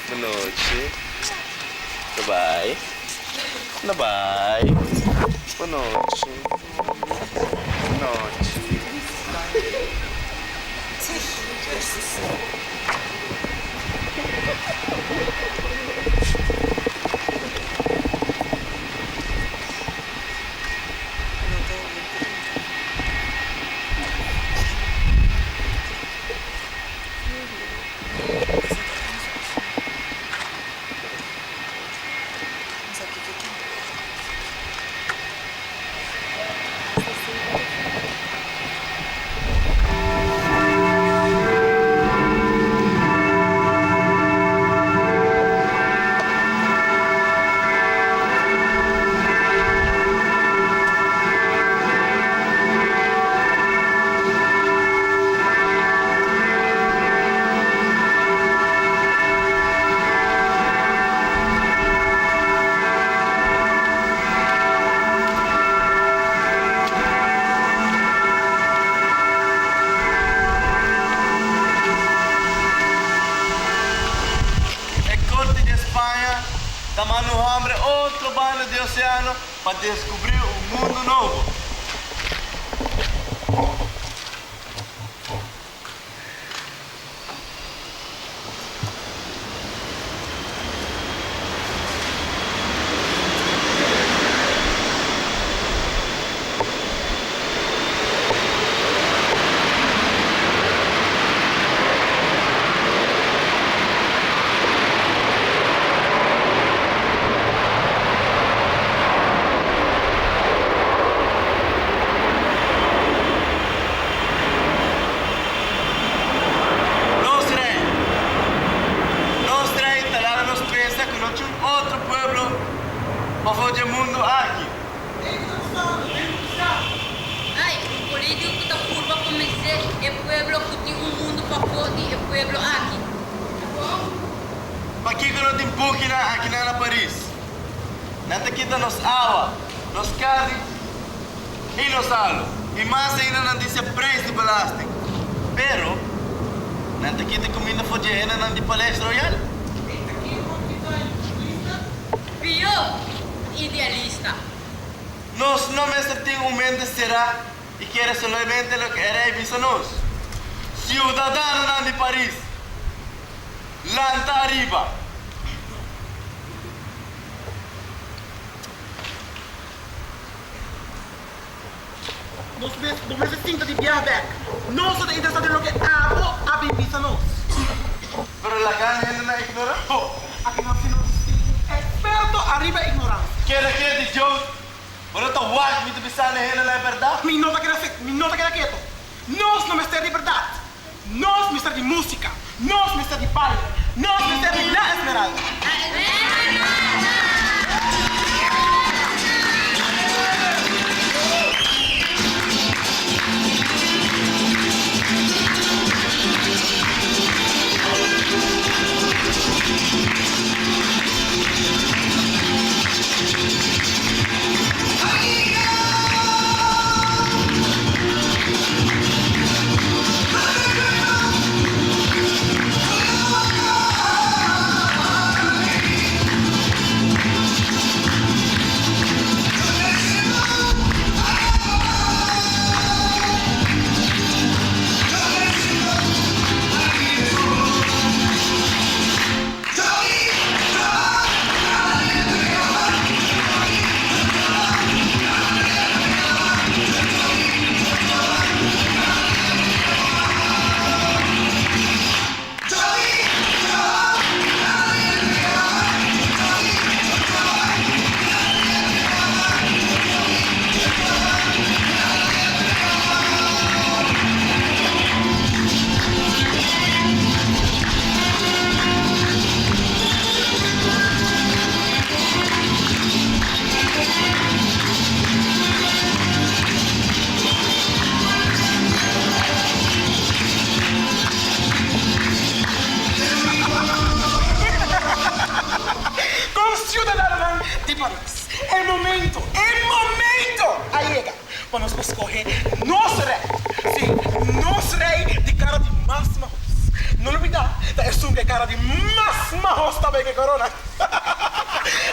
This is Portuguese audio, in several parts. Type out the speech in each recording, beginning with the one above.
Boa noite. Bye. Bye. Boa noite. Boa noite. Tomando hambre, outro banho de oceano para descobrir um mundo novo. Para fazer mundo aqui. Ai, o político da curva comecei é pueblo que tem mundo para poder é pueblo aqui. Para que não tem pouco aqui na Paris? Nada quita nos água, nos carnes e nos alos. E mais ainda não diz preço de plástico. Pero, nada quita comida fodida não de palestra royal. Pior. Idealista. Nós não mesmo temos mente será e quer somente o que era visa nós. Cidadano de Paris. Lanta arriba. Não necessita de viajar. Não sou interessado no que hago a visa nós. Pero la carne ainda não ignora. Aqui não se experto arriba ignorante. Quer de joke? Pero tu watch me to pensar na verdade? Mi nota queda quieto. Nós não mestre de verdade. Nós mestre de música. Nós mestre de baile. Nós mestre de la esmeralda. para nos escolher nosso rei. Sim, nosso rei de cara de Máxima Rus. não olvidar, é um que cara de mais majos também que corona.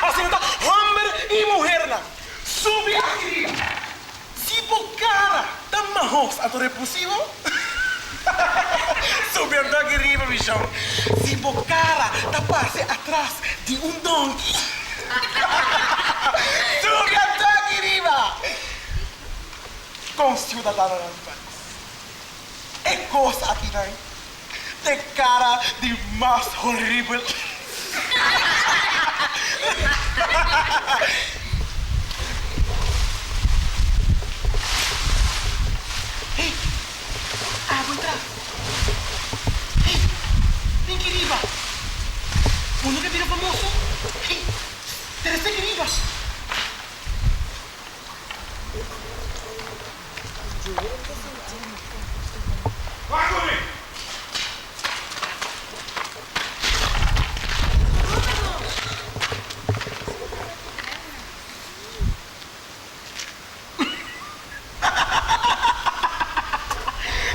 Assim está, homem e mulher, não. Sube aqui. Se por cara tá majos, a tu repulsivo? Subindo aqui arriba, bichão. Se por cara tá passe atrás de donkey. Subindo aqui arriba. Com cidadão nas mãos. É coisa aqui, não é? De cara de mais horrível. Ei, vou entrar. Ei, vem que riba. Uno que vira famoso. Ei, teresa que riba. Vai comigo!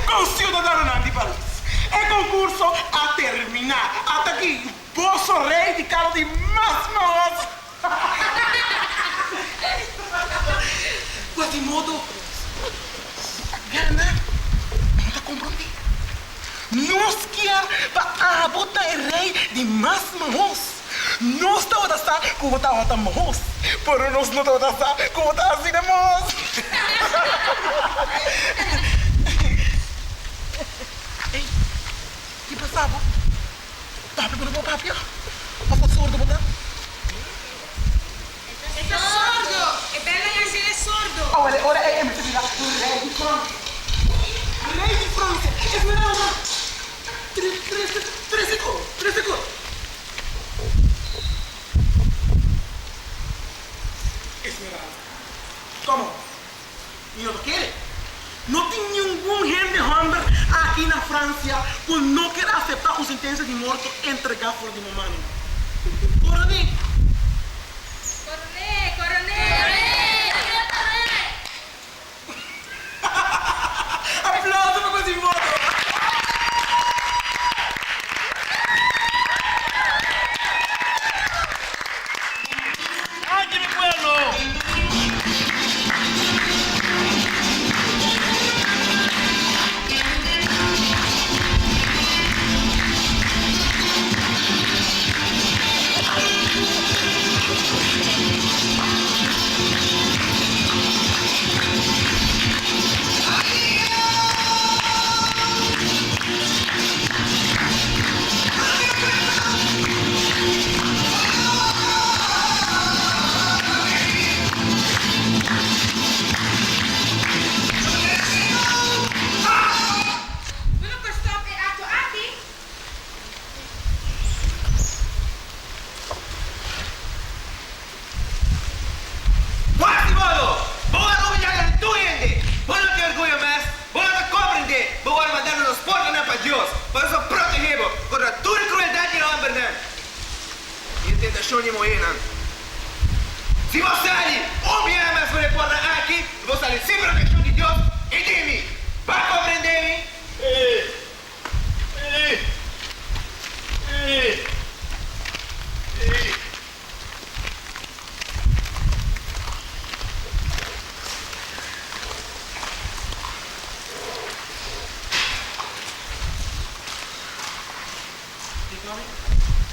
Com cidadão de Paris. É concurso a terminar. Até aqui, vou rei de cara de mais famoso. De modo, gana, não está comprometido. Nós queremos botar o rei de mais famoso. Nós estamos a estar como estamos a famoso, mas nós não estamos a estar como estamos assim de famoso. Ei, que passava? Papi, não vou papi, Papa sordo, botar? È sordo! È bello essere sordo! Ora è mi dirà Re di Francia. Re di Francia. Esmeralda. 3 secondi. 3 secondi. Esmeralda. Toma. Io lo quiero. No tem nenhum gente homem aqui na França que não quer aceitar a sentença de morte entregar por de mamãe. Ora diga. Applauso per così modo! Anche di quello! Tentazioni moena. Se você ali, me ama, se porta aqui, você ali sempre a questão de Deus e de mim. Vai compreender-me?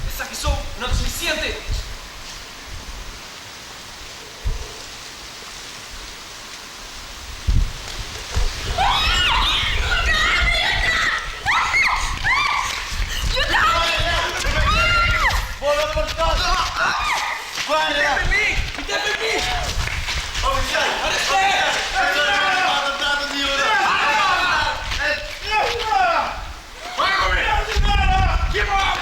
Essa que sou não é suficiente. Bola por casa! Guarda! Me dê permisso! Vai comigo! Que bom,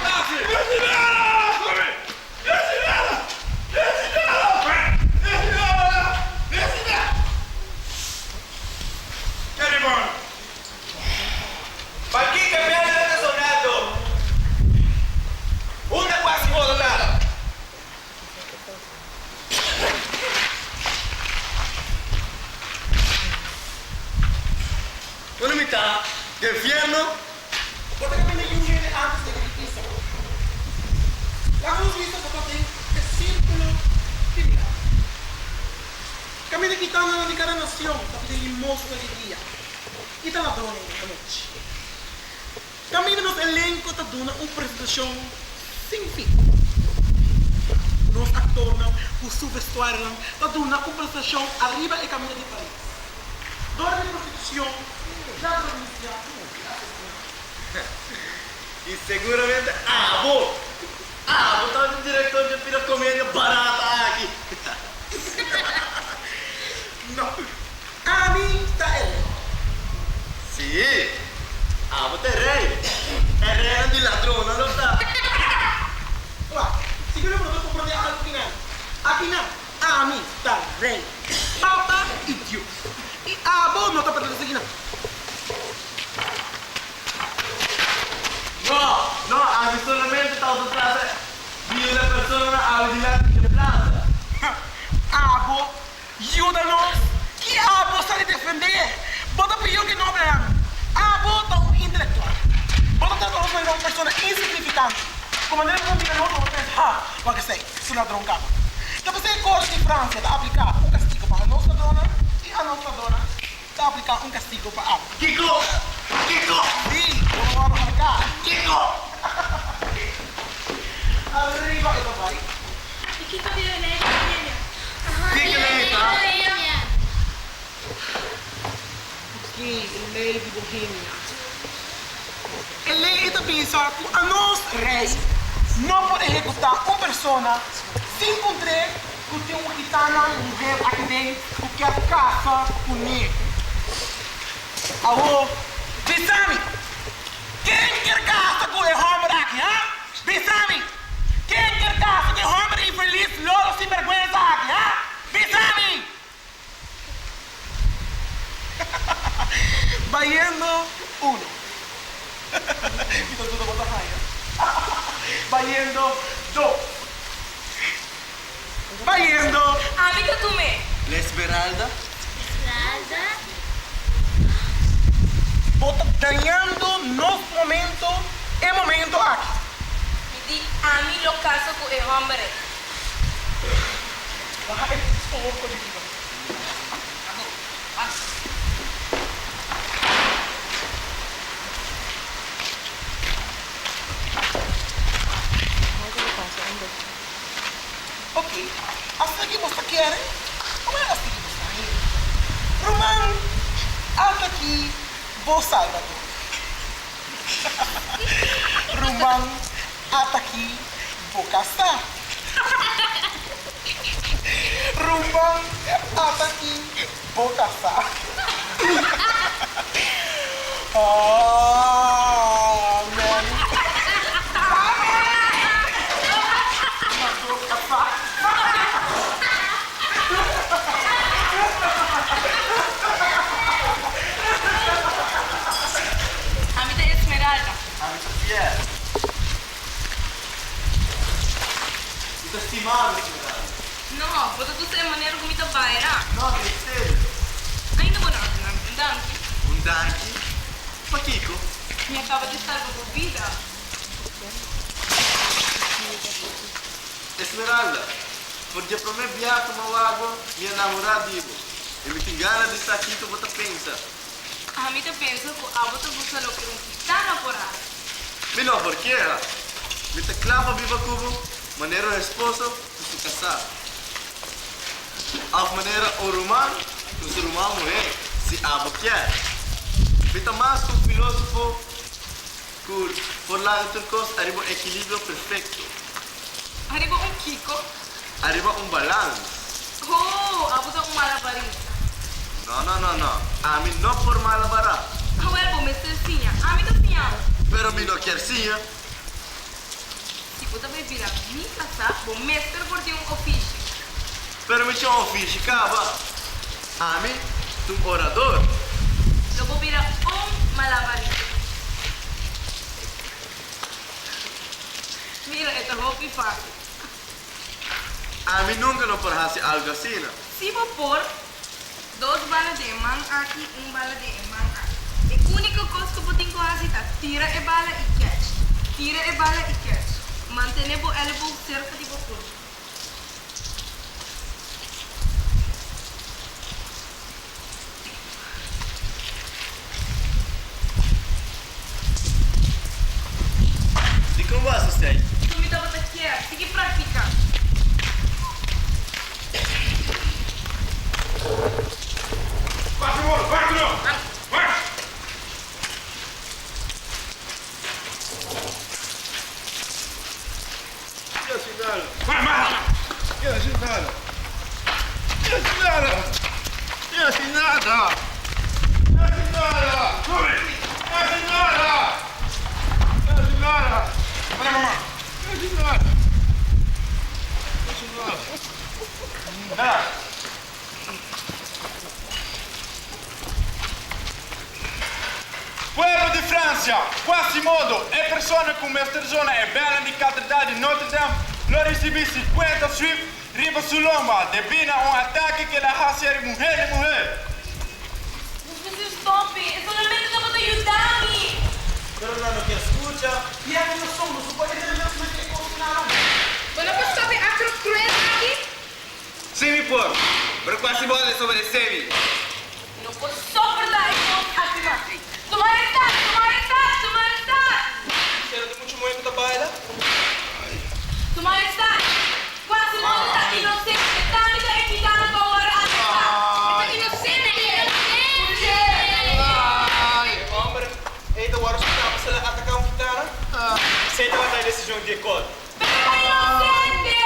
Ma chi che mi ha suonato? Una quasi volata! Una mitad de infierno. Porque me viene Hagamos vista para ter esse círculo de mirada. Caminha quitando de cada nação, para pedir limosna de dia. E está ladrão na noite. Caminha nos elenco, está dando uma apresentação sem fim. Nos atores, o seu vestuário, está dando uma apresentação arriba e caminho de Paris. Dona de prostituição, da província. E seguramente Abo tá o diretor de uma comédia barata aqui. Não. A mim está ele. Sim, Abo é rei. É rei de ladrão, não está? Olha, se eu não estou comprando algo final. Aqui não. A mim está rei. Papa e Deus. E a boa não está perdendo isso aqui não. No, a mí solamente está atrás de una persona adelante de plaza. Abo, ajuda-nos. Que Abo está a defender? Bota pior que não verão. Abo está um intelectual. Bota tanto uma pessoa insignificante. Como maneira como diga não, vamos pensar. Porque sei, se ladrão cabo. Então você corte de França está a aplicar um castigo para a nossa dona e a nossa dona está a aplicar um castigo para Abo. Kiko! Sim, vamos arrancar. Kiko! Arriba e vai. E que violência, filha? Violência. Sim, lei de Bohemia. A lei está pensar que a nossa rei não pode executar uma pessoa sem encontrar que tem uma gitana mulher aqui dentro que quer caça com ele. Alô, Bissami, quem quer caça com o homem aqui, hein? Bissami, quem quer caça com o homem infeliz, louro sem vergonha aqui, hein? Bissami! Bayendo uno. Então tudo bota raia. Bayendo dos. Bayendo. Amiga, tu me. La Esmeralda? Bota ganhando no momento e momento aqui. E di, a mim lo caso com o homem. Vai, por favor, de Ok, assim que você quer, como é assim que você está indo? Romano, até aqui, vou Salvador. Romano, até aqui, vou casar. Romano, até aqui, vou casar. Oh, man. Amiga Esmeralda. A mí Sofía. ¿Y te estimado, Esmeralda? Não, bota tu ser maneiro como ita baira. No, que sério. Ainda vou não, danke. Un donkey? Pa Kiko? Me acaba de estar vida. Esmeralda, porque para mim viajar tomar água, minha namorada digo. E me tem ganas de estar aqui, tu bota pensa. A mim te penso que a bota busca lo que não está namorada. Me não, por quê? Me te clava viva cubo, maneira esposo, tu se casar. A maneira o romano, tu se romano é, se abo quer. Me te mais com filósofo, que por lá de turcos arriba um equilíbrio perfeito. Arriba Kiko. Arriba um balanço. Oh, a bota malabarista. No. A mim não por malabarar. Agora vou me cercinha. A mim te sinha. Pero me não quer sim. Se bota vai virar minha casa, vou mestre por ter ofício. Pero me chama ofício, caba. A mim, tu orador. Eu vou virar malabarista. Mira, esta roupa é fácil. A mim nunca não parece algo assim. Se vou pôr 2 balas de imã aqui, 1 bala de imã aqui. A única coisa que eu tenho que fazer é tirar a bala e catch. Tira a bala e catch. Mantenha o elbow cerca de você. E como vai, Sostei? Comida você quer, siga prática. Vai, Moro, vai, Bruno! Vai! Vai, vai! E assim nada. E assim nada. E assim nada. E assim nada. Come! E assim nada. E assim nada. Olha, mamãe! E assim nada. E assim nada. Pueblo di Francia, Quasimodo e persone come questa zona è bella di cattedrale di Notre Dame lo recibì 50 Swift riba sull'omba deviene un attacco che la hace di mujer. Você stop, é solamente para te ajudar-me. Pero no que escucha. E aqui nós somos, não pode ter medo de continuar. Você não stop acro cruel aqui? Sim, mi por. Pero Quasimodo es sobre Semi. Não posso soportar isso aqui. Tu majestad, tu majestad, tu majestad. Pero de mucho momento da baila. Tu majestad, Quasimodo está inocente. Está me evitando com o está inocente. Hombre, eita, agora você tá passando a atacar um kitara. Aceita a decisão de cor. Está inocente.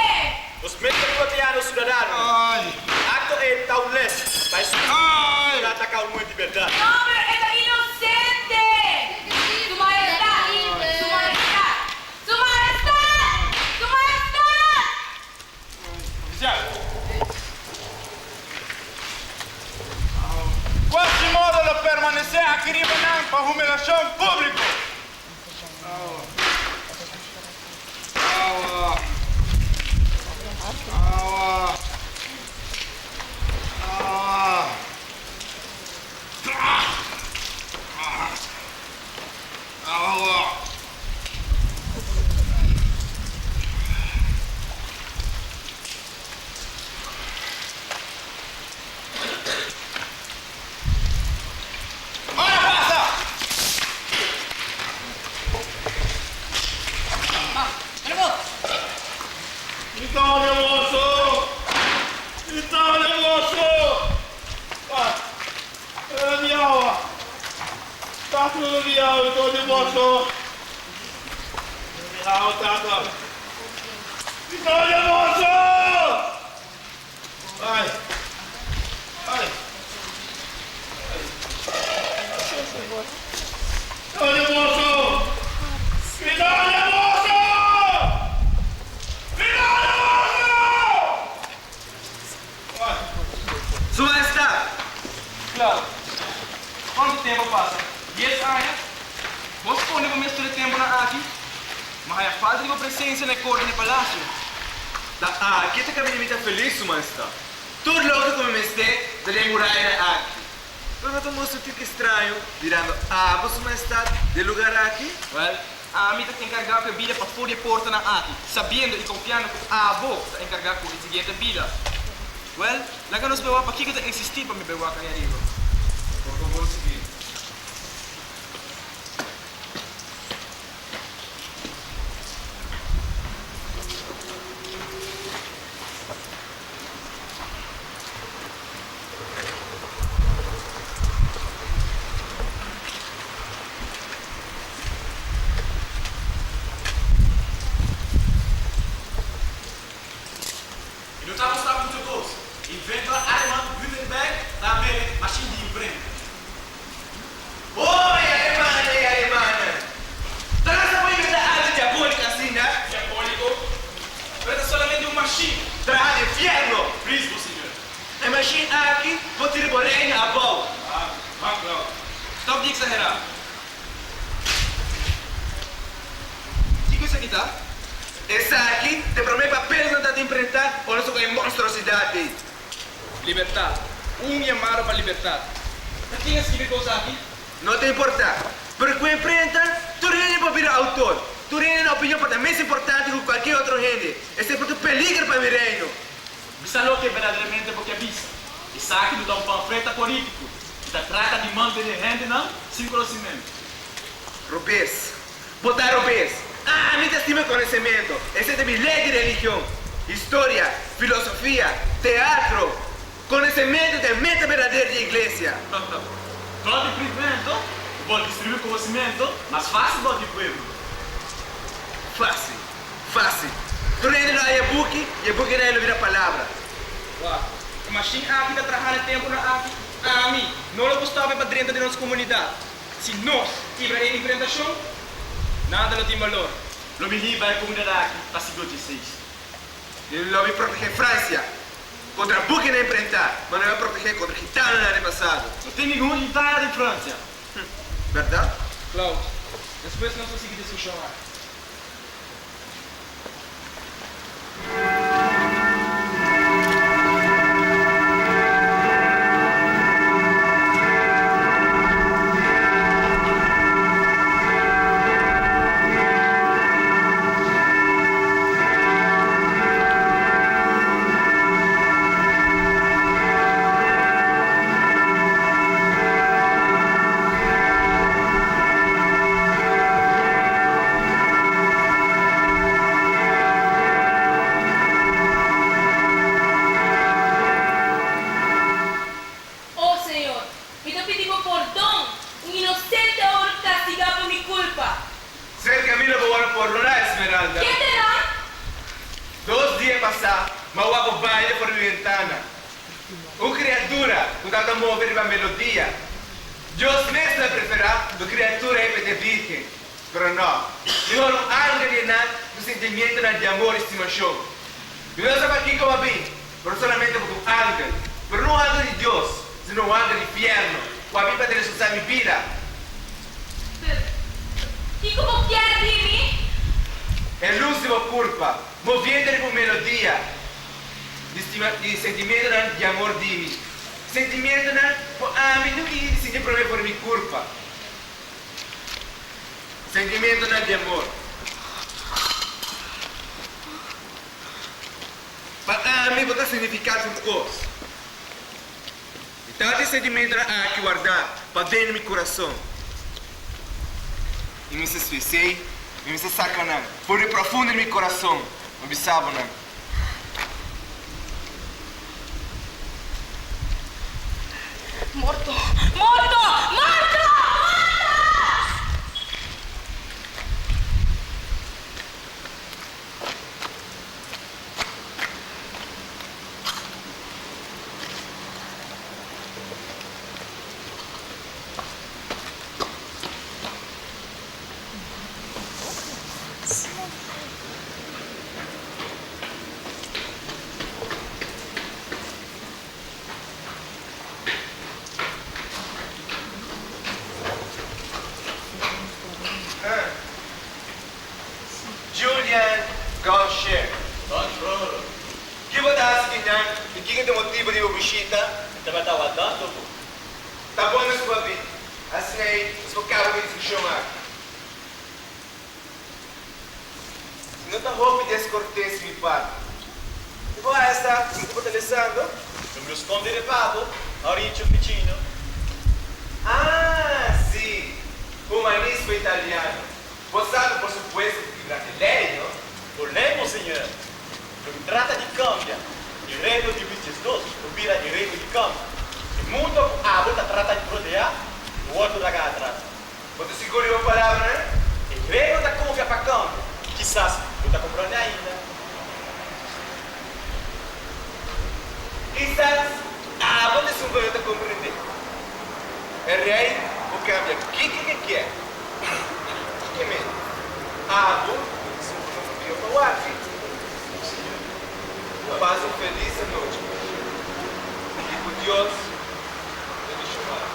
Os metropolitanos cidadãos. Acto é tauless. Mas para atacar o mundo de verdade. No, pero está inocente. Tu majestad, tu majestad, tu majestad, tu majestad. Oficial. Quasimodo lo permanece aqui riba para humilhação pública. Italia, moço! Italia, moço! Andiamo! Tá tudo andiamo, tô de moço! Andiamo, tata! Italia, moço! Vai! Vai! Italia, moço! Italia, moço! Su Majestad. Claro. Quanto tempo passa? 10 anos. Você pode começar o tempo aqui, mas a falta de presença na corte do palácio. Aqui te caminho muito feliz, Su Majestad. Tudo louco como me esté, daria muralha aqui. Pero não mostro tipo estranho, virando Su Majestad, de lugar aqui. Well, a mim está encarregado de vida para fora da porta na aqui, sabendo e confiando que a avó está encarregado por a seguinte vida. Well, lá que nós vemos para que está existir para me ver aqui arriba. Por favor, seguir. E não está mostrando muito gosto. Inventor alemão, Gutenberg, também machine de imprenta. Oi, Alemanha! Traga para inventar algo diabólico assim, né? Diabólico. Pero é solamente um machine. Traga inferno! Príncipe, senhor. A machine aqui, vou tirar por aí na boa. Claro. Stop de exagerar. O que é isso aqui, tá? Essa aqui te promete papel não está de imprentar ou não sou com monstruosidade. Liberdade. Chamado para liberdade. Mas quem escreveu coisa aqui? Não te importa. Porque com a imprenta, tu não é para virar autor. Tu reino é a opinião para mais importante que qualquer outro gente. Esse é por tu peligro para meu reino. Bisa lo que verdadeiramente porque avisa. Isso aqui não dá um panfleto político. Que trata de manter gente não sem conhecimento. Rubens, botar Rubens. Ah, me estima conhecimento. Esse é de minha lei de religião. História, filosofia, teatro. Conhecimento de mente verdadeira de igreja. Todo empreendimento pode distribuir conhecimento, mas fácil do povo. Fácil, fácil. Tu reino não é e-book não é ouvir a palavra. Uau, mas sim aqui está trabalhando tempo na aqui. A mim, não lo gostava para dentro da nossa comunidade. Se nós tiver em implementação, nada não tem valor. Lo melhor vai a comunidade aqui para seguir 16. Ele não vai proteger França contra book na imprentar, mas não vai proteger contra gitano no ano passado. Não tem nenhum gitano em França. Verdade? Claudio, depois nós vamos seguir discussão lá. Oh Señor, y te pedimos perdón. Un inocente ahora castigado por mi culpa. Sei que a mim não vou por lá, Esmeralda. ¿Qué te da? 2 dias passados, mas eu vou baile por minha ventana. Uma criatura que está a mover a melodia. Deus mesmo preferirá do criatura é de virgem. Mas não, eu não ando de nada do sentimento de amor e estimação. Eu não sei para que eu vim, mas solamente por um ángel. Mas não ando de Deus, senão um ángel de inferno. O vim para transformar minha vida. ¿Y cómo quieres de mí? É l'ultima culpa, movendo por melodia, de sentimento de amor de mim. Sentimento de não que sentir por mim por minha culpa. Sentimento de amor. Para mim pode significar uma coisa. Então, esse sentimento há que guardar para dentro do meu coração. E me esqueci. E me sacanam. Por profundo em meu coração. Não sabe, não. Morto, morto, morto. Julian Gaucher. Buongiorno. Que você está seguindo? E que é o motivo de visita? Você vai estar guardando? Tá bom na sua vida. Assim aí, sou cabo de se chamar. Se não está roupa e descortês, me paga. E vou essa, que estou utilizando? Non mi nascondere papo, Maurizio Ficino. Ah, sim. Humanismo italiano. Você sabe, por supuesto, que brasileiro, não? Volemo, signore. Non si tratta di cambia. Il reino di questi dos ubira il reino di cambia. Il mondo a volta tratta di protear, o outro da gatra. Você segura uma palavra, né? Il reino da cambia fa cambia. Chissà se non sta comprando ainda. Quizás, você se vai te compreender. É rei, o cambia. O que é? Que mesmo? Você não viu para o ar, filho. Paz e feliz noite. E por Deus, ele chamar.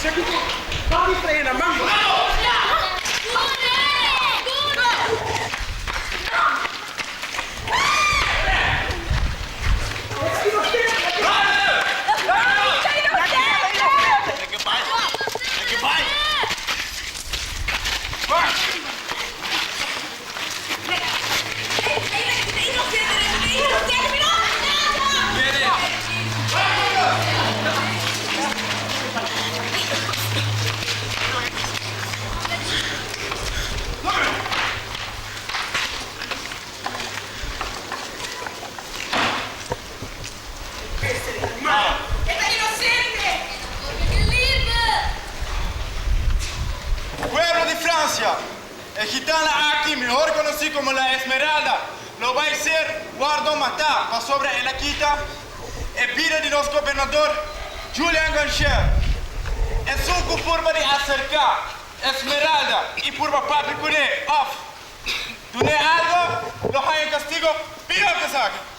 Segundo, papi frena, mambo. Pueblo de Francia, el gitana aquí, mejor conocido como la Esmeralda, lo va a ser guardo matar para sobre el Aquita, el pide de los gobernador Julian Gancher. Es un curva de acercar Esmeralda y purba papi con él, off. Dune algo, lo hay en castigo, peor que saque.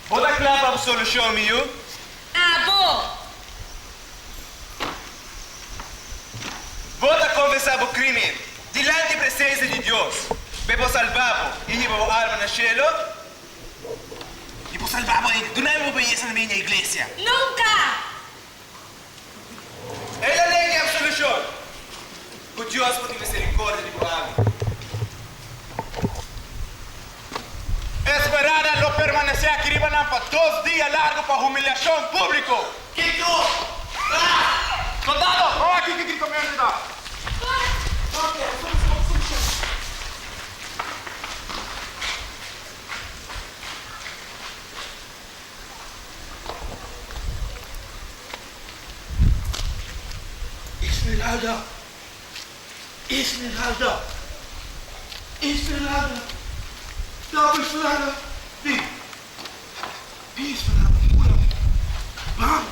Vota klaar para a solução, Miu? Abo! Vota conversar o crime diante da presença de Deus. Bebo salvavo e llevo arma no cielo. E por salvavo ainda, não é obediência na minha igreja. Nunca! É a lei e a solução. O Deus pode misericórdia de Boab. Esmeralda lo permanecer aquí arriba para 2 días largos para humilhação público. Kiko! Soldado, vamos aqui que Kiko me ajuda. Esmeralda. Esmeralda. Esmeralda. Dá Esmeralda. Vem. Esmeralda, pura. Vamos.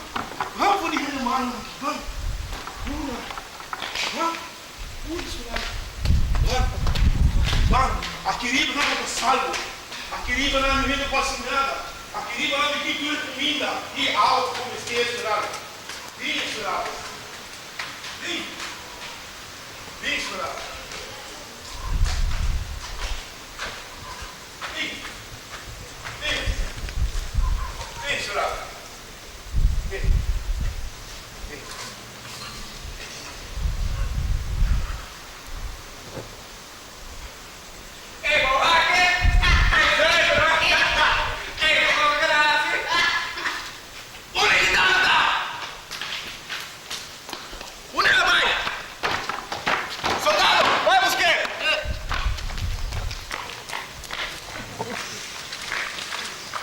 Vamos por aí, mano. Vamos. Pura. Vamos. Pura, Esmeralda. Vamos. Vamos. Aqui riba não é salvo. Aqui riba não é menino para nada. Aqui riba não é menino comida. E alto como este Esmeralda. Vem, Esmeralda. Vem. Vem, Esmeralda. Vem. Vem. Vem, Esmeralda. Vem. Vem. Ei, Boaque! Ei, Boaque! Una gitana! Una la vai! Soldado, vai buscar!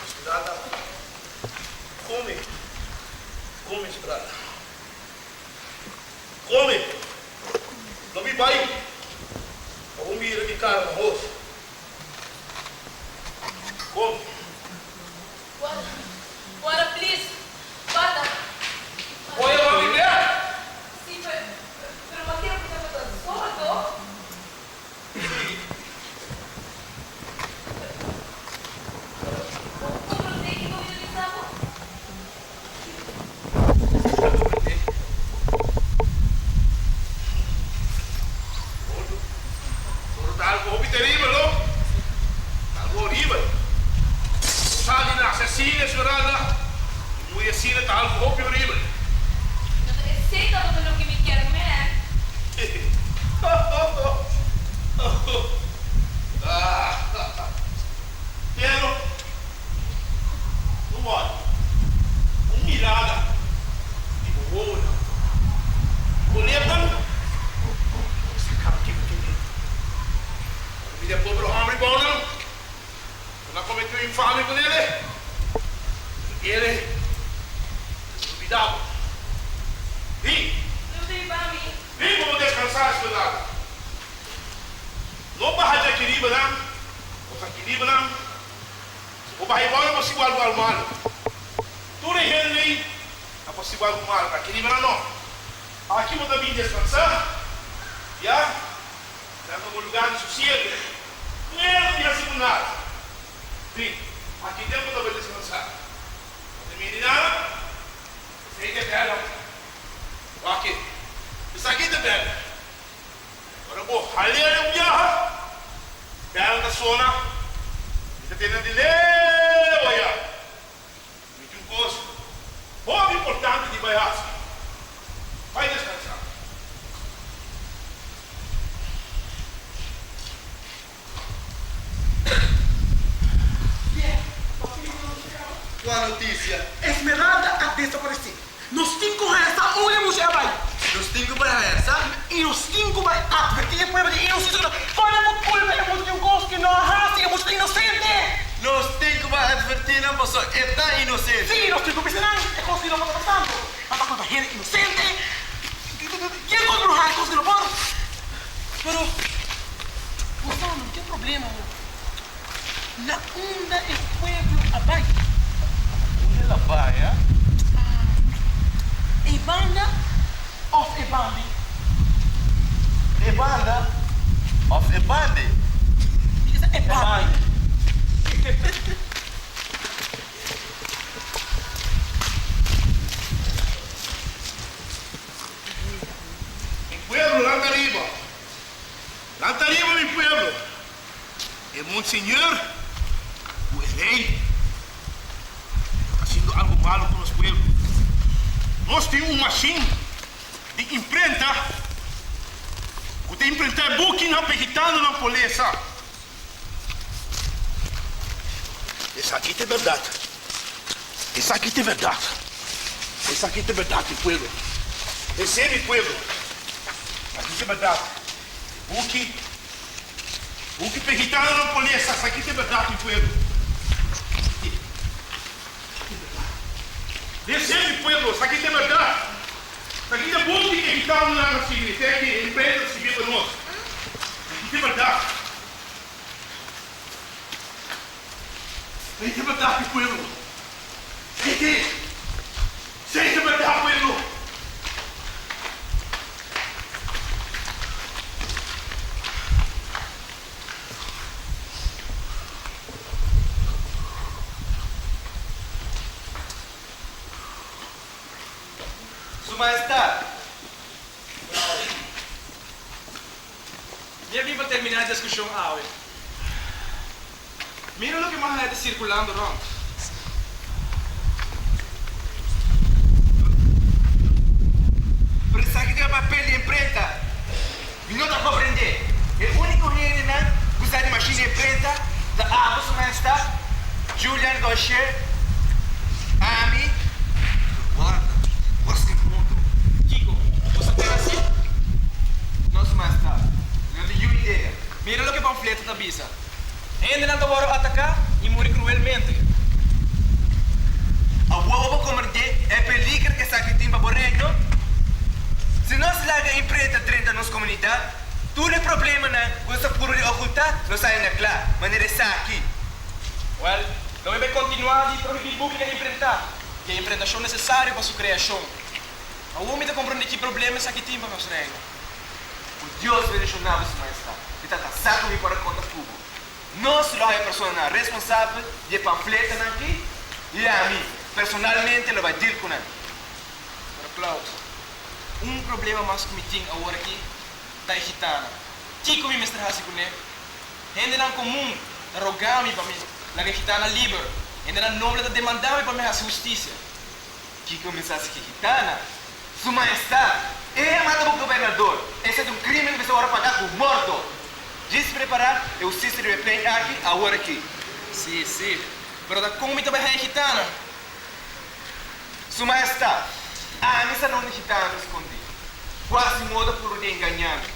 Esmeralda, come. Come, Esmeralda. Come. Não me vai. Vamos mirar de cara no rosto. Come. Water, please. Water. Oi, eu vou viver? Sí, pero no quiero que te metas sordo. ¿Otro técnico visualizado? Por tá algo terrível, não? Algo horrível. Sabe na assassina, Esmeralda? Muy assassina tá algo horrível. No te sé todo lo que me quiero, man. Pero, não olha. Mirada. Tipo, olha. Olhando. Esse cara aqui me queria. Ele é pobre homem bom, não? Não cometeu infame com ele. Ele. Duvidava. Vem. No te va a mí. Vem, vamos descansar, Esmeralda. Não barra de equilíbrio, não. Não equilíbrio, não. O barra igual é possível ao mal. Tudo em ele é possível ao mal. Equilíbrio, não. Aqui vou também descansar. Já? Dentro de um lugar de sossego. Não é de nada. Vem. Aqui tempo não vai descansar. Não termine nada. Sem de bela. Aqui. Isso aqui de bela. Agora vou ralhar o viaja. Bela na zona. Está tendo de leu aí. Muito um gosto. Muito importante de Baiás. Vai descansar. Qual a notícia? Esmeralda ha desaparecido. Nos 5 resta una mujer vai. Nos 5 para essa? E nos 5 vai advertir al pueblo de inocente. Para por culpa de muchos gostos que no hace y mucho inocente. Nos 5 para advertir não posso. Está inocente. Sí, los 5 pensarán es cosa que no está pasando. Hasta cuando gente inocente. ¿Quién construirá cosas que no por? Pero, Gonzalo, ¿qué problema? La onda es pueblo abajo. Onde ela vai, hein? Ebanda of Ebandi? Ebanda of Ebande. Is Ebandi? Mi pueblo, lá arriba mi pueblo. El monseñor, el rey, haciendo algo malo con los pueblos. Nós temos uma machine de imprenta que tem imprentar book na pegitando na polícia. Isso aqui é verdade. Isso aqui é verdade. Isso aqui é verdade, pueblo. Esse é meu pueblo. Aqui é verdade. Book pegitando na polícia. Isso aqui é verdade, pueblo. Descende, pueblo, isso aqui é verdade. Isso aqui é bom que estamos na civil, que empresa civil para nós. Isso aqui é verdade. Isso aqui é verdade, pueblo. Isso aqui é verdade, pueblo. Sua Majestade. Eu vim para terminar a discussão hoje. Mira o que mais está circulando, não? Pero isso aqui tem papel de imprenta. E não está a compreender. O único gente que usa de máquina de imprenta da Sua Majestade, Julian Gaucher, Ami, guarda. Kiko, você tem assim? Não, Sua Majestade. Não tenho ideia. Mira o que o panfleto está avisa. Ainda não estão a atacar e morrer cruelmente. A boa compreender é peligro que essa timba borrego. Se não se larga imprenta dentro da nossa comunidade, tudo é problema, né? Você por ocultar, não sai na clara. Mas ele está aqui. Well, não vai continuar de proibir pública de imprentar. Que é a imprentação necessária para sua criação. A homem está compreendendo que problemas aqui tem para nós regras. O Deus vai deixar Sua Majestade. E está cansado de para conta pública. Nós lá é a pessoa responsável de panfleto aqui e a mim, personalmente, ele vai dir com ele. Pero Klaus, problema mais que me tem agora aqui está gitana. Kiko me mestrahasi com ele. Ainda não comum, rogar-me para mim, na gitana livre. Ainda não nobre demandar-me para me fazer justiça. Kiko me sabe que gitana, Sua Majestade, ele mata o governador. Esse é um crime que você vai pagar por morto. De se preparar, eu assisto de replay aqui, agora aqui. Sim, sim. Pero da como me também é gitana? Sua Majestade, a missa não é gitana escondida. Quase modo por de enganar-me.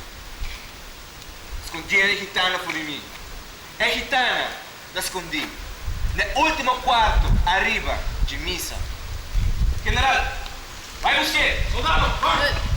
Escondi a gitana por mim. É gitana, da escondi. No último quarto, arriba, de missa. General, vai você! Soldado, vai!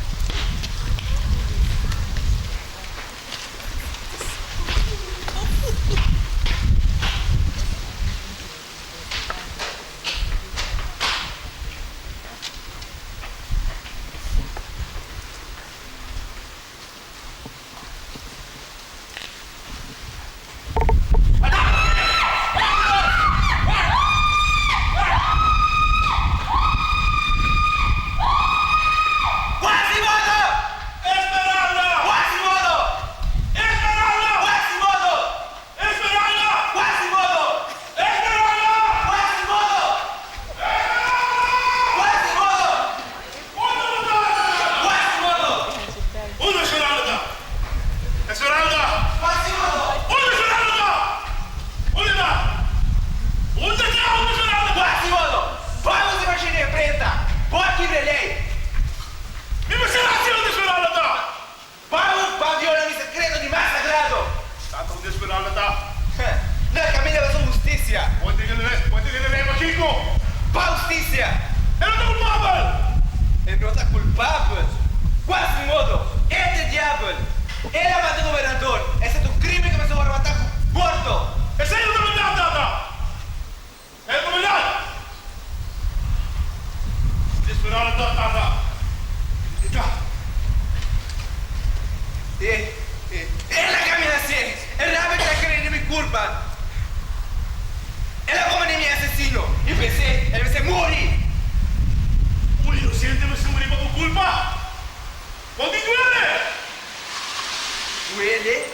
Pode que lei. Mi Excelência onde esperava tá? Para violar mi segredo de mais sagrado. Tanto onde esperava tá? Na caminha da sua justiça. Onde que ele leva, Chico? Para justiça. Eu não tô culpável. Ele não está culpável. Quase modo. Este diabo. Ele matou o governador. Esse é o crime que me sobrou matar morto. Esse aí é o comandante, tá? É o comandante. Esperava tá. Ela caminha assim. Ele sabe que está querendo me culpar. Ele é como nem me assassino. E pensei, ele vai se morrer. Ui, eu sinto que você morreu por culpa. Onde duele?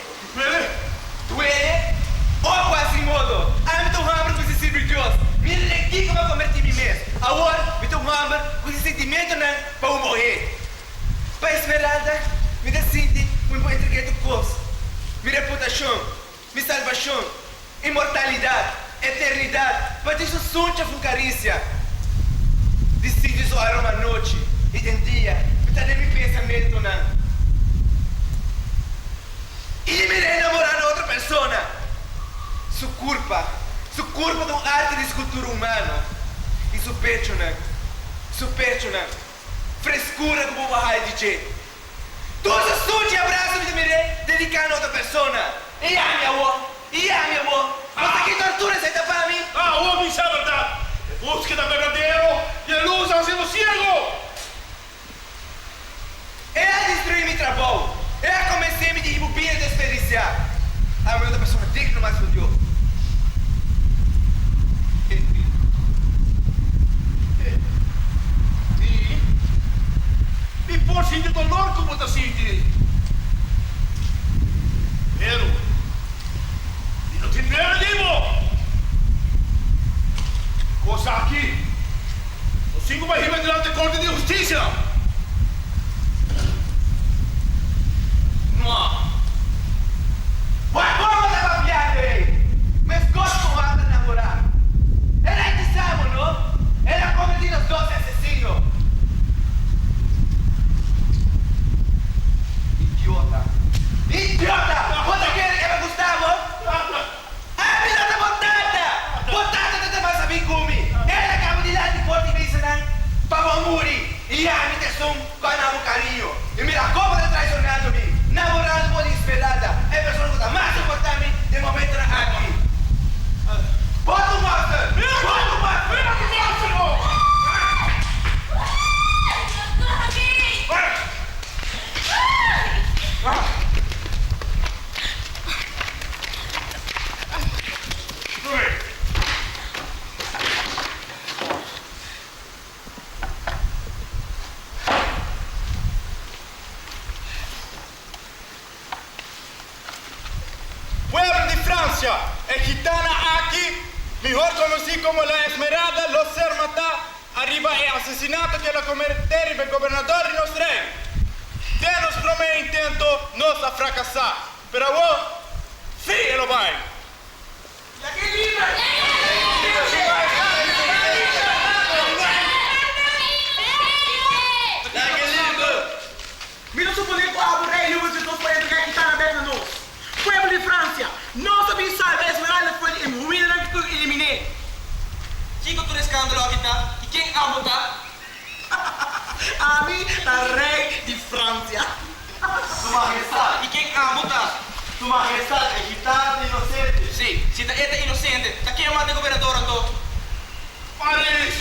Duele? Ou quase modo. Eu estou hambre com esse serviço de Deus. Me legi como eu converti me mesmo. Agora, eu estou hambre com esse sentimento para eu morrer. Para Esmeralda, me decidi um bom entreguei do curso. Minha reputação, minha salvação, imortalidade, eternidade. Para isso, sonha com carícia. Decidi zoar uma noite e de dia, me dá meu pensamento, não. E me enamorar de outra pessoa. Sua culpa de uma arte de escultura humana. E seu pecho, não. Frescura como uma raia de che. Todos os sons e abraços me dedicando a outra pessoa. E a minha amor. Mas que tortura você dá para mim? Ah, o homem sabe a verdade. Busca da verdadeiro e a luz hacemos ciego. Ela destruiu meu trabalho. Ela comecei a me derrubar e desperdiciar. A outra pessoa digna mais do Deus. E por sentir dolor como você sente. Pero, e não tem medo de mim. Coisa aqui. Os 5 vai rir delante da Corte de Justiça. Não. Vai como tá papiando aí? Mas como anda a namorar? Ela é de Samo, não? Ela cometeu os 12 assassinos. Idiota! Você quer que me Gustavo? Ah, me dá botata! Botata tá mais a mim come. Ela acaba de dar de corte e me né? Para morrer. E a minha tesão com a carinho. E me dá como de traicionando-me. Namorado por esperada. É a pessoa que está mais importante de momento aqui. Bota o master! Bota o master! Pueblo de Francia, es gitana aquí, mejor conocido como la Esmeralda, los ser matar, arriba el asesinato que la cometer el gobernador de nuestro reino. Denos primer intento nos a fracasar, pero vos, sí lo vai. ¡La que libre! Mira su poder com a rei e os dois podem entregar que está na beira nós. Pueblo de Francia, não sabe salvar Esmeralda foi em ruína que eu eliminei. Chico, tu escândalo aqui tá. E quem ama tá? A mim, a rei de Francia. Su majestad, E quem ama tá? su majestad, es gitana inocente. Sim, se tá é inocente, tá quem ama de governador então? Paris!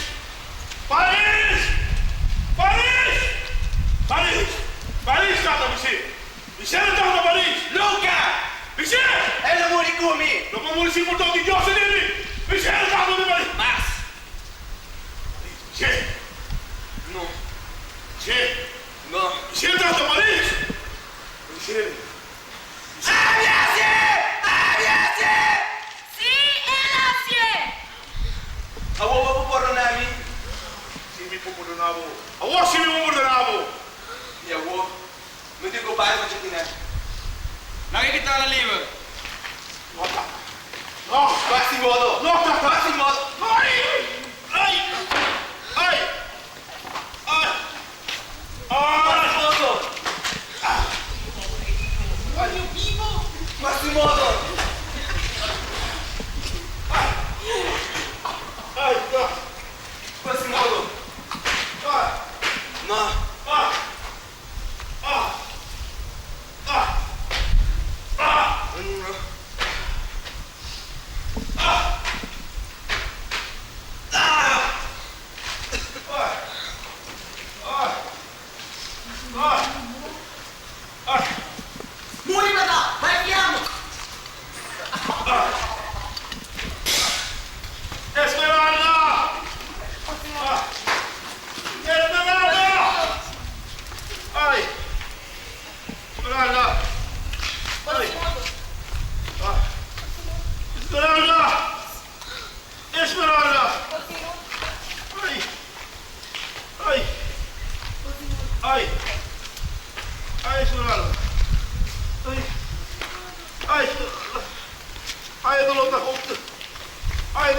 Paris! Paris! Paris! Paris, cata, você! Você não tá na Paris! Luca! Você! Ela morreu comigo! Não vamos se importar de Deus nele! Você não tá na Paris! Mas, Você! Não, Você! não. Você não tá na Paris! Você! Sí, ela sí. A vou perdonarme. Se me perdonava. A você me perdonava. E a vou. Não tenho culpa de você aqui, nakikita na liver. Nota! Não! Quase modo. Nota! Quase modo. Ai! Ai! Ai!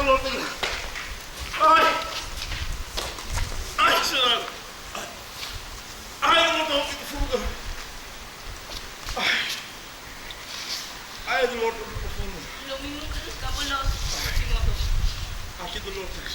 dolor tengo. Ay. Ay, senhor. Ai, dolor tão profundo. Ai, dolor tão profundo. Lo mismo que los cabulos, Simoto. Aqui dolor tem que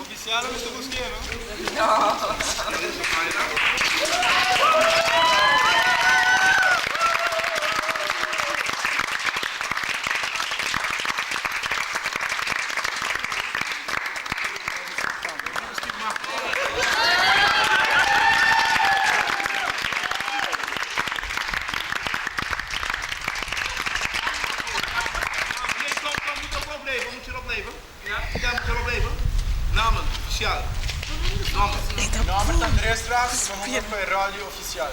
Oficiale, Mr. Busquero. Moet je erop blijven? Ja, moet erop blijven. Namen, officieel. Namen. Namen Andrés Strauss, vamos para el radio oficial.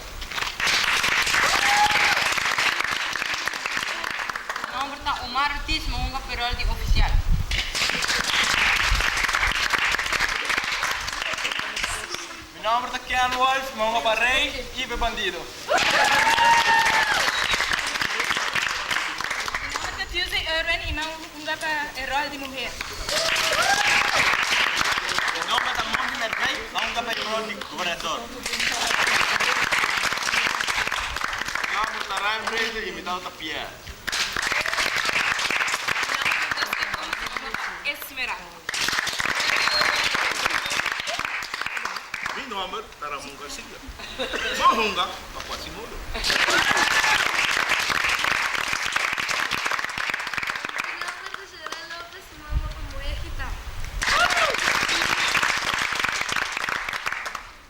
Nombre está Omar Ortiz, Monga Peraldi oficial. Mi nombre es Ken Wolf, vamos para Rey y Bandido. Tuesday Irwin y Monga Peraldi mujer. Mi nombre es Monty Mercay, vamos a ver el gobernador. Mi nombre es Ryan Brady y mi nombre es Pierre. Esmeralda. Mi nombre es Ramon Garcia. Mahunga, Pacuasimulo.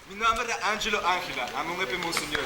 Mi nombre es Angelo Angela, amo un Monseñor.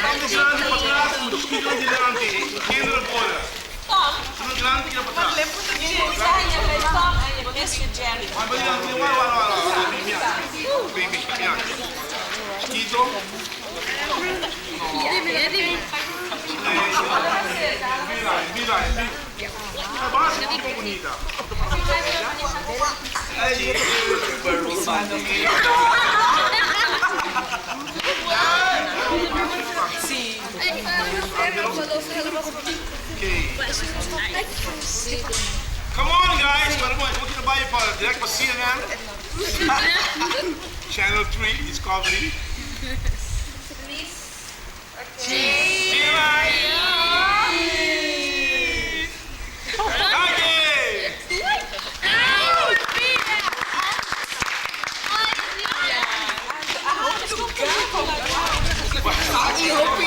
Vamos grande para trás, um pouquinho adiante, kinderen fora. Sono grandi che para trás. Ma guarda, Tito. Basta un po' bonita. Sì. Come on, guys. We're going to buy for direct for CNN. Channel 3, Discovery. Io